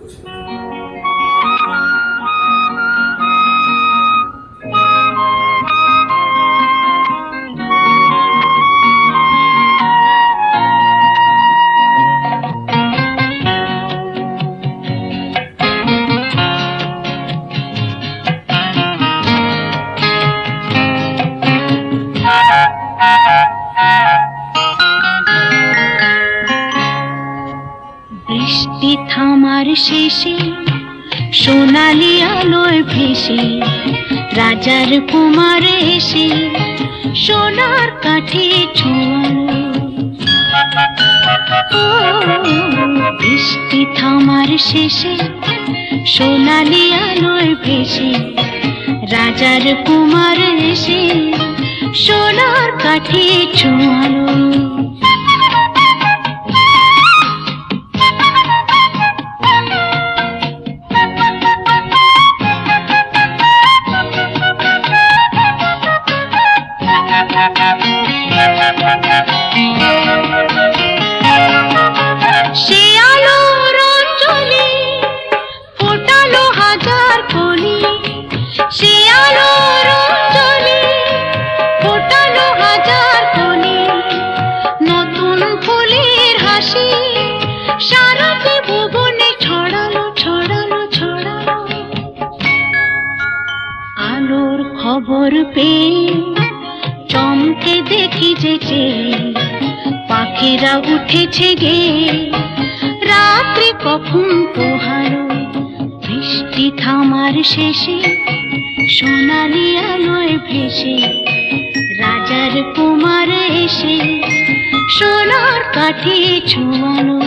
বুঝি। বৃষ্টি থামার শেষে সোনালি আলোয় ভেসে রাজার কুমার এসে সোনার কাঠে ছোঁয়ালো। ও, বৃষ্টি থামার শেষে সোনালি আলোয় ভেসে রাজার কুমার এসে সোনার কাঠে ছোঁয়ালো। সে আলোর অঞ্জলি ফোটালো হাজার কলি, সে আলোর অঞ্জলি ফোটালো হাজার কলি, নতুন ফুলের হাসি সারাটি ভুবনে ছড়ালো ছড়ালো ছড়ালো। আলোর খবর পেয়ে চমকে দেখি যে পাখিরা উঠেছে গে, রাত্রি কখন পোহালো। বৃষ্টি থামার শেষে সোনালি আলোয় ভেসে রাজার কুমার এসে সোনার কাঠে ছোঁয়ালো।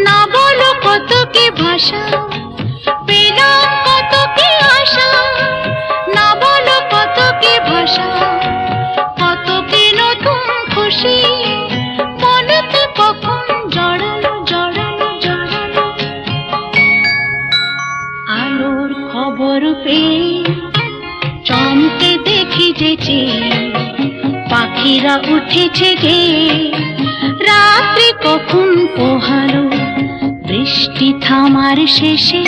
না বলো কত কি ভাষা, পেলাম কত কি আশা, না বলো কত কি ভাষা, কত কি নতুন খুশি মনেতে কখন জড়ালো জড়ালো জড়ালো। আলোর খবর পেয়ে চমকে দেখি যে পাখিরা উঠেছে গে, রাত্রি কখন পোহালো। বৃষ্টি থামার শেষে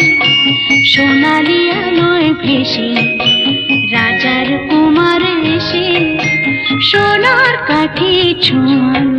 সোনালি আলোয় ভেসে রাজার কুমার এসে সোনার কাঠে ছোঁয়ালো।